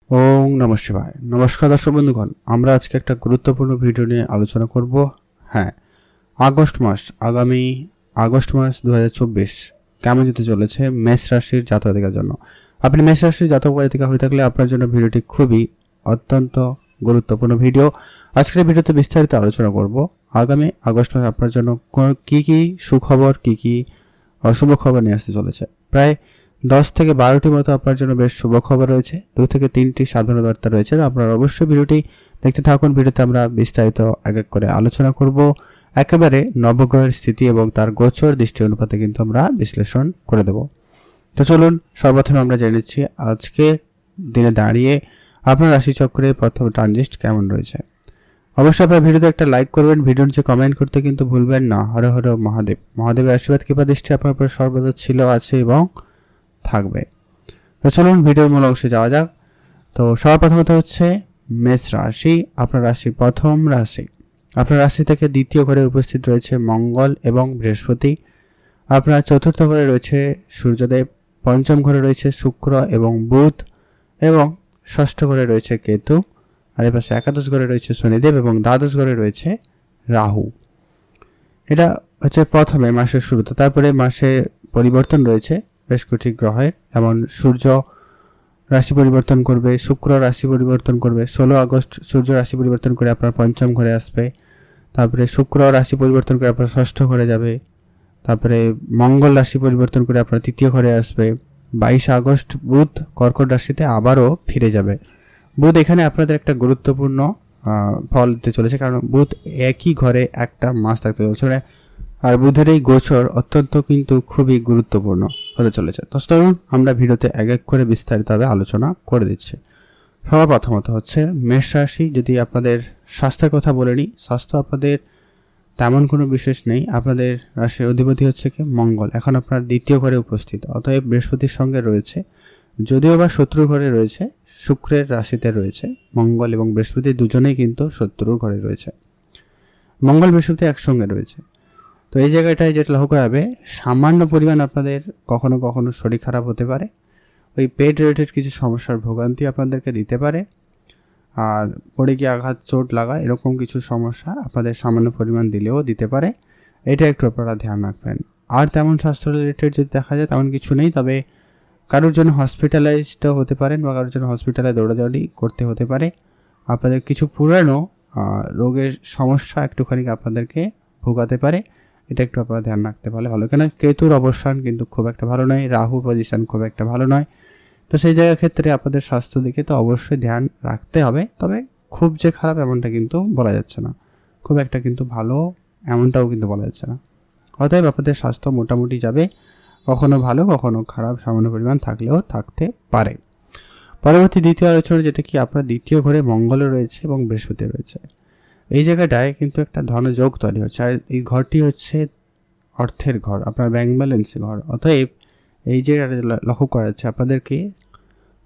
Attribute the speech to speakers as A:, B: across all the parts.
A: ওম নমঃ শিবায়। নমস্কার দর্শক বন্ধুগণ, আমরা আজকে একটা গুরুত্বপূর্ণ ভিডিও নিয়ে আলোচনা করব। হ্যাঁ, আগামী আগস্ট মাস 2024 কেমন যেতে চলেছে মেষ রাশির জাতকদের জন্য। আপনি মেষ রাশির জাতক জাতিকা হয়ে থাকলে আপনার জন্য ভিডিওটি খুবই অত্যন্ত গুরুত্বপূর্ণ ভিডিও। আজকের ভিডিওতে বিস্তারিত আলোচনা করব আগামী আগস্ট মাসে আপনার জন্য কি কি সুখবর, কি কি অশুভ খবর নিয়ে আসতে চলেছে। প্রায় 10 থেকে 12টি মতো আপনার জন্য বেশ শুভ খবর রয়েছে, 2 থেকে 3টি সাধারণ বার্তা রয়েছে। আপনারা অবশ্যই ভিডিওটি দেখতে থাকুন। ভিডিওতে আমরা বিস্তারিত এক এক করে আলোচনা করব, একেবারে নবগ্রহের স্থিতি এবং তার গোচর দৃষ্টি অনুপাতে কিন্তু আমরা বিশ্লেষণ করে দেব। তো চলুন সর্বপ্রথমে আমরা জেনে নিচ্ছি আজকে দিনে দাঁড়িয়ে আপনার রাশিচক্রে প্রথম ট্রানজিট কেমন রয়েছে। অবশ্যই আপনার ভিডিওতে একটা লাইক করবেন, ভিডিওর নিচে কমেন্ট করতে কিন্তু ভুলবেন না। হর হর মহাদেব। মহাদেবের আশীর্বাদ কৃপা দৃষ্টি আপনার উপর সর্বদা ছিল, আছে এবং থাকবে। তো চলুন ভিডিওর মূল অংশে যাওয়া যাক। তো সর্বপ্রথমত হচ্ছে মেষ রাশি, আপনার রাশির প্রথম রাশি। আপনার রাশি থেকে দ্বিতীয় ঘরে উপস্থিত রয়েছে মঙ্গল এবং বৃহস্পতি। আপনার চতুর্থ ঘরে রয়েছে সূর্যদেব, পঞ্চম ঘরে রয়েছে শুক্র এবং বুধ, এবং ষষ্ঠ ঘরে রয়েছে কেতু, আর এর পাশে একাদশ ঘরে রয়েছে শনিদেব এবং দ্বাদশ ঘরে রয়েছে রাহু। এটা হচ্ছে প্রথমে মাসের শুরুতে। তারপরে মাসে পরিবর্তন রয়েছে বেশ কটি গ্রহের, যেমন সূর্য রাশি পরিবর্তন করবে, শুক্র রাশি পরিবর্তন করবে। 16 আগস্ট সূর্য রাশি পরিবর্তন করে আপনার পঞ্চম ঘরে আসবে। তারপরে শুক্র রাশি পরিবর্তন করে আপনার ষষ্ঠ ঘরে যাবে। তারপরে মঙ্গল রাশি পরিবর্তন করে আপনার তৃতীয় ঘরে আসবে। 22 আগস্ট বুধ কর্কট রাশিতে আবারও ফিরে যাবে। বুধ এখানে আপনাদের একটা গুরুত্বপূর্ণ ফল দিতে চলেছে, কারণ বুধ একই ঘরে একটা মাস থাকতে চলেছে, আর বুধের এই গোচর অত্যন্ত কিন্তু খুবই গুরুত্বপূর্ণ হতে চলেছে। তো চলুন আমরা ভিডিওতে এক এক করে বিস্তারিতভাবে আলোচনা করে দিচ্ছি। সর্বপ্রথমত হচ্ছে মেষ রাশি। যদি আপনাদের স্বাস্থ্যের কথা বলে নিই, স্বাস্থ্য আপনাদের তেমন কোনো বিশেষ নেই। আপনাদের রাশির অধিপতি হচ্ছে কি মঙ্গল, এখন আপনার দ্বিতীয় ঘরে উপস্থিত, অতএব বৃহস্পতির সঙ্গে রয়েছে, যদিও বা শত্রুর ঘরে রয়েছে, শুক্রের রাশিতে রয়েছে মঙ্গল এবং বৃহস্পতি, দুজনেই কিন্তু শত্রুর ঘরে রয়েছে। মঙ্গল বৃহস্পতি একসঙ্গে রয়েছে। তো এই জায়গাটায় যেটা লক্ষ্য করা যাবে, সামান্য পরিমাণ আপনাদের কখনো কখনো শরীর খারাপ হতে পারে, ওই পেট রিলেটেড কিছু সমস্যার ভোগান্তি আপনাদেরকে দিতে পারে, আর পড়ে গিয়ে আঘাত চোট লাগা এরকম কিছু সমস্যা আপনাদের সামান্য পরিমাণ দিলেও দিতে পারে। এটা একটু আপনারা ধ্যান রাখবেন। আর তেমন স্বাস্থ্য রিলেটেড যদি দেখা যায় তেমন কিছু নেই, তবে কারোর জন্য হসপিটালাইজডও হতে পারেন বা কারোর জন্য হসপিটালে দৌড়াদৌড়ি করতে হতে পারে। আপনাদের কিছু পুরানো রোগের সমস্যা একটুখানি আপনাদেরকে ভোগাতে পারে, এটা একটু আপনারা ধ্যান রাখতে পারলে ভালো। কেন কেতুর অবস্থান কিন্তু খুব একটা ভালো নয়, রাহু পজিশন খুব একটা ভালো নয়। তো সেই জায়গার ক্ষেত্রে আপনাদের স্বাস্থ্য দিকে তো অবশ্যই ধ্যান রাখতে হবে, তবে খুব যে খারাপ এমনটা কিন্তু বলা যাচ্ছে না, খুব একটা কিন্তু ভালো এমনটাও কিন্তু বলা যাচ্ছে না। অতএব আপনাদের স্বাস্থ্য মোটামুটি যাবে, কখনো ভালো কখনো খারাপ সামান্য পরিমাণ থাকলেও থাকতে পারে। পরবর্তী দ্বিতীয় আলোচনা, যেটা কি আপনার দ্বিতীয় ঘরে মঙ্গলও রয়েছে এবং বৃহস্পতি রয়েছে। এই জায়গাটায় কিন্তু একটা ধনযোগ তৈরি হচ্ছে, আর এই ঘরটি হচ্ছে অর্থের ঘর, আপনার ব্যাংক ব্যালেন্সের ঘর। অতএব এই যে লক্ষ্য করা যাচ্ছে আপনাদেরকে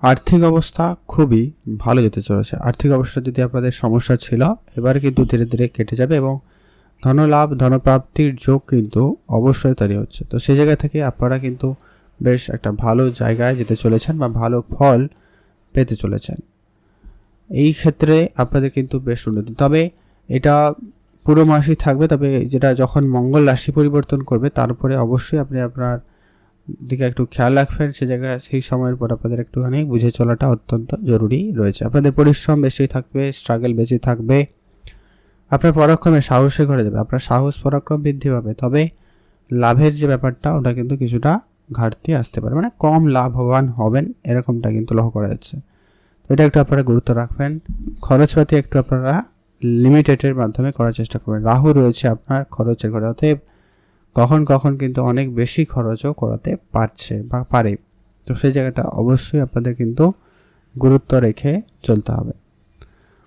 A: আর্থিক অবস্থা খুবই ভালো যেতে চলেছে। আর্থিক অবস্থা যদি আপনাদের সমস্যা ছিল, এবার কিন্তু ধীরে ধীরে কেটে যাবে এবং ধনলাভ ধনপ্রাপ্তির যোগ কিন্তু অবশ্যই তৈরি হচ্ছে। তো সেই জায়গা থেকে আপনারা কিন্তু বেশ একটা ভালো জায়গায় যেতে চলেছেন বা ভালো ফল পেতে চলেছেন। এই ক্ষেত্রে আপনাদের কিন্তু বেশ উন্নতি, তবে এটা পুরো মাসই থাকবে। তবে যেটা যখন মঙ্গল রাশি পরিবর্তন করবে তারপরে অবশ্যই আপনি আপনার দিকে একটু খেয়াল রাখবেন। সে জায়গায় সেই সময়ের পর আপনাদের একটুখানি বুঝে চলাটা অত্যন্ত জরুরি রয়েছে। আপনাদের পরিশ্রম বেশি থাকবে, স্ট্রাগল বেশি থাকবে, আপনার পরাক্রমে সাহসে ঘরে যাবে, আপনার সাহস পরাক্রম বৃদ্ধি পাবে। তবে লাভের যে ব্যাপারটা ওটা কিন্তু কিছুটা ঘাটতি আসতে পারে, মানে কম লাভবান হবেন এরকমটা কিন্তু লক্ষ্য করা যাচ্ছে। তো এটা একটু আপনারা গুরুত্ব রাখবেন। খরচপাতি একটু আপনারা লিমিটেডের মাধ্যমে করার চেষ্টা করবেন। রাহু রয়েছে আপনার খরচের ঘরে, অতএব কখন কখন কিন্তু অনেক বেশি খরচও করাতে পারছে বা পারে। তো সেই জায়গাটা অবশ্যই আপনাদের কিন্তু গুরুত্ব রেখে চলতে হবে।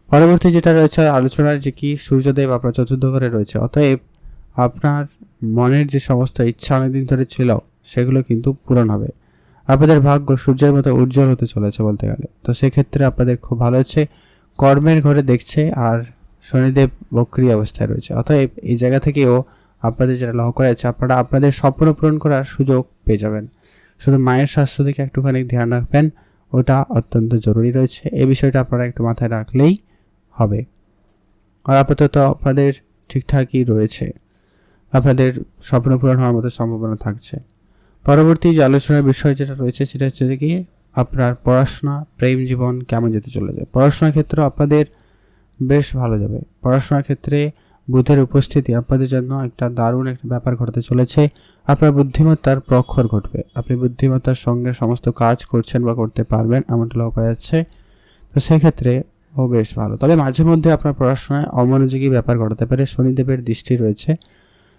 A: পরবর্তী যেটা রয়েছে আলোচনার, যে কি সূর্যদেব আপনার চতুর্থ ঘরে রয়েছে, অতএব আপনার মনের যে সমস্ত ইচ্ছা অনেকদিন ধরে ছিল সেগুলো কিন্তু পূরণ হবে। আপনাদের ভাগ্য সূর্যের মতো উজ্জ্বল হতে চলেছে বলতে গেলে। তো সেক্ষেত্রে আপনাদের খুব ভালো হচ্ছে। কর্মের ঘরে দেখছে, আর শনিদেব বক্রী অবস্থায় রয়েছে, অতএব এই জায়গা থেকেও আপনাদের যেটা লক্ষ্য করা যাচ্ছে, আপনারা আপনাদের স্বপ্ন পূরণ করার সুযোগ পেয়ে যাবেন। শুধু মায়ের স্বাস্থ্য দিকে একটুখানি ধ্যান রাখবেন, ওটা অত্যন্ত জরুরি রয়েছে। এই বিষয়টা আপনারা একটু মাথায় রাখলেই হবে। আর আপাতত আপনাদের ঠিকঠাকই রয়েছে, আপনাদের স্বপ্ন পূরণ হওয়ার মতো সম্ভাবনা থাকছে। পরবর্তী যে আলোচনার বিষয় যেটা রয়েছে সেটা হচ্ছে যে কি আপনার পড়াশোনা, প্রেম জীবন কেমন যেতে চলেছে। পড়াশোনার ক্ষেত্রে আপনাদের বেশ ভালো যাবে। পড়াশোনার ক্ষেত্রে বুধের উপস্থিতি আপনাদের জন্য একটা দারুণ একটা ব্যাপার ঘটতে চলেছে। আপনার বুদ্ধিমত্তার প্রখর ঘটবে, আপনি বুদ্ধিমত্তার সঙ্গে সমস্ত কাজ করছেন বা করতে পারবেন এমনটা লক্ষ্য করা যাচ্ছে। তো সেক্ষেত্রে ও বেশ ভালো। তবে মাঝে মধ্যে আপনার পড়াশোনায় অমনোযোগী ব্যাপার ঘটাতে পারে, শনিদেবের দৃষ্টি রয়েছে।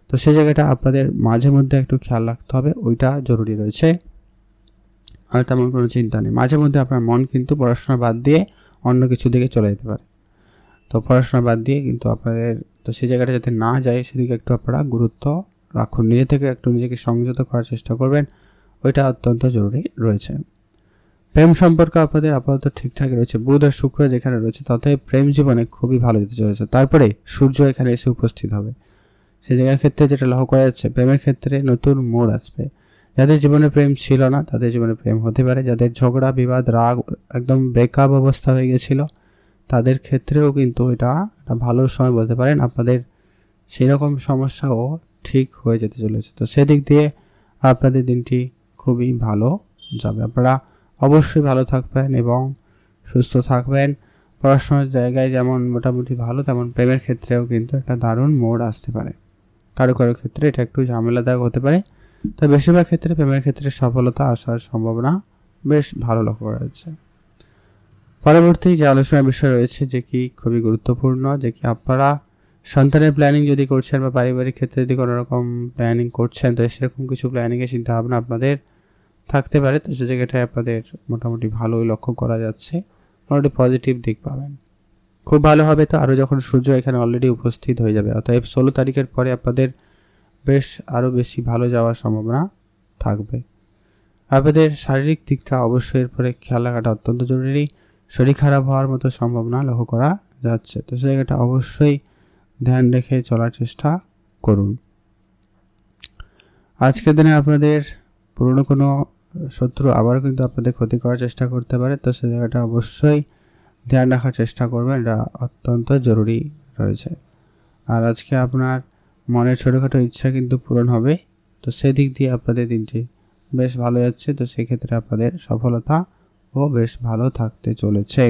A: তো সেই জায়গাটা আপনাদের মাঝে মধ্যে একটু খেয়াল রাখতে হবে, ওইটা জরুরি রয়েছে। আর তেমন কোনো চিন্তা নেই। মাঝে মধ্যে আপনার মন কিন্তু পড়াশোনা বাদ দিয়ে অন্য কিছু দিকে চলে যেতে পারে। তো পড়াশোনা বাদ দিয়ে কিন্তু আপনাদের তো সেই জায়গাটা যাতে না যায় সেদিকে একটু আপনারা গুরুত্ব রাখুন, নিজে থেকে একটু নিজেকে সংযত করার চেষ্টা করবেন, ওইটা অত্যন্ত জরুরি রয়েছে। প্রেম সম্পর্ক আপনাদের আপাতত ঠিকঠাক রয়েছে। বুধ আর শুক্র যেখানে রয়েছে তাতে প্রেম জীবনে খুবই ভালো যেতে চলেছে। তারপরে সূর্য এখানে এসে উপস্থিত হবে। সেই জায়গার ক্ষেত্রে যেটা লক্ষ্য করা যাচ্ছে, প্রেমের ক্ষেত্রে নতুন মোড় আসবে। যাদের জীবনে প্রেম ছিল না তাদের জীবনে প্রেম হতে পারে। যাদের ঝগড়া বিবাদ রাগ একদম ব্রেকআপ অবস্থা হয়ে গেছিল তাদের ক্ষেত্রেও কিন্তু এটা একটা ভালো সময় বলতে পারেন। আপনাদের সেরকম সমস্যাও ঠিক হয়ে যেতে চলেছে। তো সেদিক দিয়ে আপনাদের দিনটি খুবই ভালো যাবে। আপনারা অবশ্যই ভালো থাকবেন এবং সুস্থ থাকবেন। পড়াশোনার জায়গায় যেমন মোটামুটি ভালো, তেমন প্রেমের ক্ষেত্রেও কিন্তু একটা দারুণ মোড় আসতে পারে। কারো কারো ক্ষেত্রে এটা একটু ঝামেলাদায়ক হতে পারে, তবে বেশিরভাগ ক্ষেত্রে প্রেমের ক্ষেত্রে সফলতা আসার সম্ভাবনা বেশ ভালো লক্ষ্য করা যাচ্ছে। পরবর্তী যে আলোচনার বিষয় রয়েছে যে কি খুবই গুরুত্বপূর্ণ, যে কি আপনারা সন্তানের প্ল্যানিং যদি করছেন বা পারিবারিক ক্ষেত্রে যদি কোনো রকম প্ল্যানিং করছেন, তো সেরকম কিছু প্ল্যানিংয়ের চিন্তাভাবনা আপনাদের থাকতে পারে। তো সে জায়গাটায় আপনাদের মোটামুটি ভালোই লক্ষ্য করা যাচ্ছে, মোটামুটি পজিটিভ দিক পাবেন, খুব ভালো হবে। তো আরও যখন সূর্য এখানে অলরেডি উপস্থিত হয়ে যাবে, অতএব 16 তারিখের পরে আপনাদের বেশ আরও বেশি ভালো যাওয়ার সম্ভাবনা থাকবে। আপনাদের শারীরিক দিকটা অবশ্যই এরপরে খেয়াল রাখাটা অত্যন্ত জরুরি। শরীর খারাপ হওয়ার মতো সম্ভাবনা লক্ষ্য করা যাচ্ছে। তো সে জায়গাটা অবশ্যই ধ্যান রেখে চলার চেষ্টা করুন। আজকের দিনে আপনাদের পুরনো কোনো শত্রু আবারও কিন্তু আপনাদের ক্ষতি করার চেষ্টা করতে পারে। তো সে জায়গাটা অবশ্যই ধ্যান রাখার চেষ্টা করবেন, এটা অত্যন্ত জরুরি রয়েছে। আর আজকে আপনার মনের ছোটোখাটো ইচ্ছা কিন্তু পূরণ হবে। তো সেদিক দিয়ে আপনাদের দিনটি বেশ ভালো যাচ্ছে। তো সেক্ষেত্রে আপনাদের সফলতা ও বেশ ভালো থাকতে চলেছে।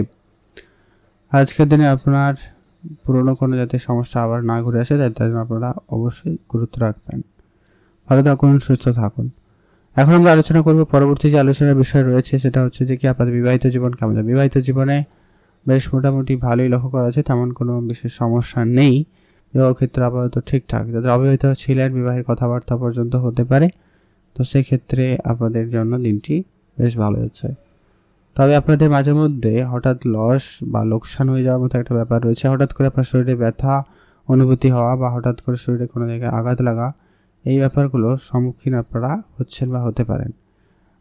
A: আজকের দিনে আপনার পুরনো কোনো যাতে সমস্যা আবার না ঘুরে আসে তার জন্য আপনারা অবশ্যই গুরুত্ব রাখবেন। ভালো থাকুন, সুস্থ থাকুন। এখন আমরা আলোচনা করব পরবর্তী যে আলোচনার বিষয় রয়েছে সেটা হচ্ছে যে কি আপনাদের বিবাহিত জীবন কেমন যাবে। বিবাহিত জীবনে বেশ মোটামুটি ভালোই লক্ষ্য করা আছে, তেমন কোনো বিশেষ সমস্যা নেই। বিবাহ ক্ষেত্রে আপাতত ঠিকঠাক। যাদের অবিবাহিত ছিলেন বিবাহের কথাবার্তা পর্যন্ত হতে পারে। তো সেক্ষেত্রে আপনাদের জন্য দিনটি বেশ ভালো যাচ্ছে। তবে আপনাদের মাঝে মধ্যে হঠাৎ লস বা লোকসান হয়ে যাওয়ার মতো একটা ব্যাপার রয়েছে। হঠাৎ করে আপনার শরীরে ব্যথা অনুভূতি হওয়া বা হঠাৎ করে শরীরে কোনো জায়গায় আঘাত লাগা, এই ব্যাপারগুলোর সম্মুখীন আপনারা হচ্ছেন বা হতে পারেন।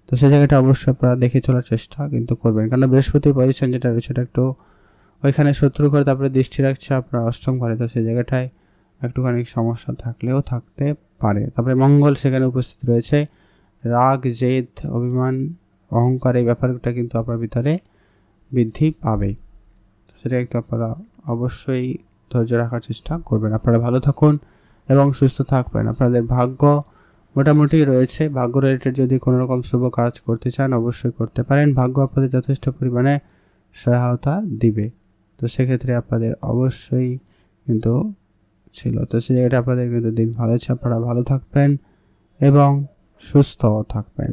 A: তো সেই জায়গাটা অবশ্যই আপনারা দেখে চলার চেষ্টা কিন্তু করবেন, কারণ বৃহস্পতির পজিশন যেটা রয়েছে সেটা একটু ওইখানে শত্রু ঘরে তারপরে দৃষ্টি রাখছে আপনার অষ্টম ঘরে। তো সেই জায়গাটায় একটুখানি সমস্যা থাকলেও থাকতে পারে। তারপরে মঙ্গল সেখানে উপস্থিত রয়েছে। রাগ, জেদ, অভিমান, অহংকার এই ব্যাপারটা কিন্তু আপনার ভিতরে বৃদ্ধি পাবেই। সেটা একটু আপনারা অবশ্যই ধৈর্য রাখার চেষ্টা করবেন। আপনারা ভালো থাকুন এবং সুস্থ থাকবেন। আপনাদের ভাগ্য মোটামুটি রয়েছে। ভাগ্য রিলেটেড যদি কোনো রকম শুভ কাজ করতে চান অবশ্যই করতে পারেন। ভাগ্য আপনাদের যথেষ্ট পরিমাণে সহায়তা দিবে। তো সেক্ষেত্রে আপনাদের অবশ্যই কিন্তু ছিল। তো সেই জায়গাটা আপনাদের কিন্তু দিন ভালো আছে। আপনারা ভালো থাকবেন এবং সুস্থ থাকবেন।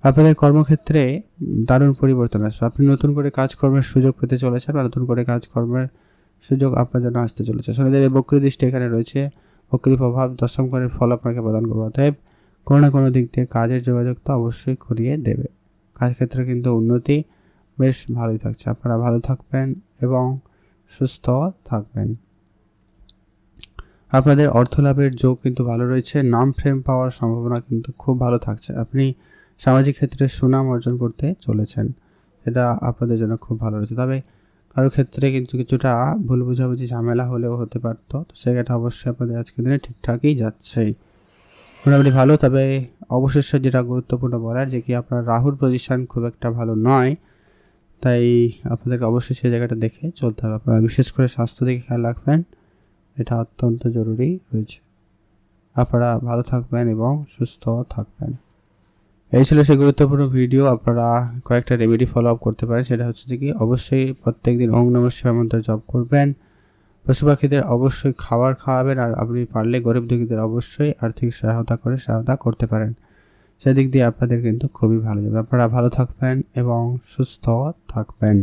A: আপনাদের কর্মক্ষেত্রে দারুণ পরিবর্তন আসবে। আপনি নতুন করে কাজকর্মের সুযোগ পেতে চলেছেন বা নতুন করে কাজকর্মের সুযোগ আপনার জন্য আসতে চলেছে। শনিদেবের বক্রী দৃষ্টি এখানে রয়েছে। বক্রী প্রভাব দশম ঘরের ফল আপনাকে প্রদান করবে। অতএব কোনো না কোনো দিক দিয়ে কাজের যোগাযোগ তো অবশ্যই করিয়ে দেবে। কাজ ক্ষেত্রে কিন্তু উন্নতি বেশ ভালোই থাকছে। আপনারা ভালো থাকবেন এবং সুস্থ থাকবেন। আপনাদের অর্থ লাভের যোগ কিন্তু ভালো রয়েছে। নাম ফ্রেম পাওয়ার সম্ভাবনা কিন্তু খুব ভালো থাকছে। আপনি সামাজিক ক্ষেত্রে সুনাম অর্জন করতে চলেছেন, এটা আপনাদের জন্য খুব ভালো রয়েছে। তবে কারোর ক্ষেত্রে কিন্তু কিছুটা ভুল বোঝাবুঝি ঝামেলা হলেও হতে পারত। তো সেটা অবশ্যই আপনাদের আজকের দিনে ঠিকঠাকই যাচ্ছেই। মোটামুটি ভালো, তবে অবশেষে যেটা গুরুত্বপূর্ণ বলার যে কি আপনার রাহুর পজিশন খুব একটা ভালো নয়, তাই আপনাদেরকে অবশ্যই সেই জায়গাটা দেখে চলতে হবে। আপনারা বিশেষ করে স্বাস্থ্য দিকে খেয়াল রাখবেন, এটা অত্যন্ত জরুরি রয়েছে। আপনারা ভালো থাকবেন এবং সুস্থ থাকবেন। এই ছিল সেই গুরুত্বপূর্ণ ভিডিও। আপনারা কয়েকটা রেমেডি ফলো আপ করতে পারেন, সেটা হচ্ছে যে কি অবশ্যই প্রত্যেকদিন ওম নমঃ শিবায় মন্ত্র জপ করবেন, পশু পাখিদের অবশ্যই খাবার খাওয়াবেন, আর আপনি পারলে গরিব দুঃখীদের অবশ্যই আর্থিক সহায়তা করতে পারেন। সেদিক দিয়ে আপনাদের কিন্তু খুবই ভালো যাবে। আপনারা ভালো থাকবেন এবং সুস্থ থাকবেন।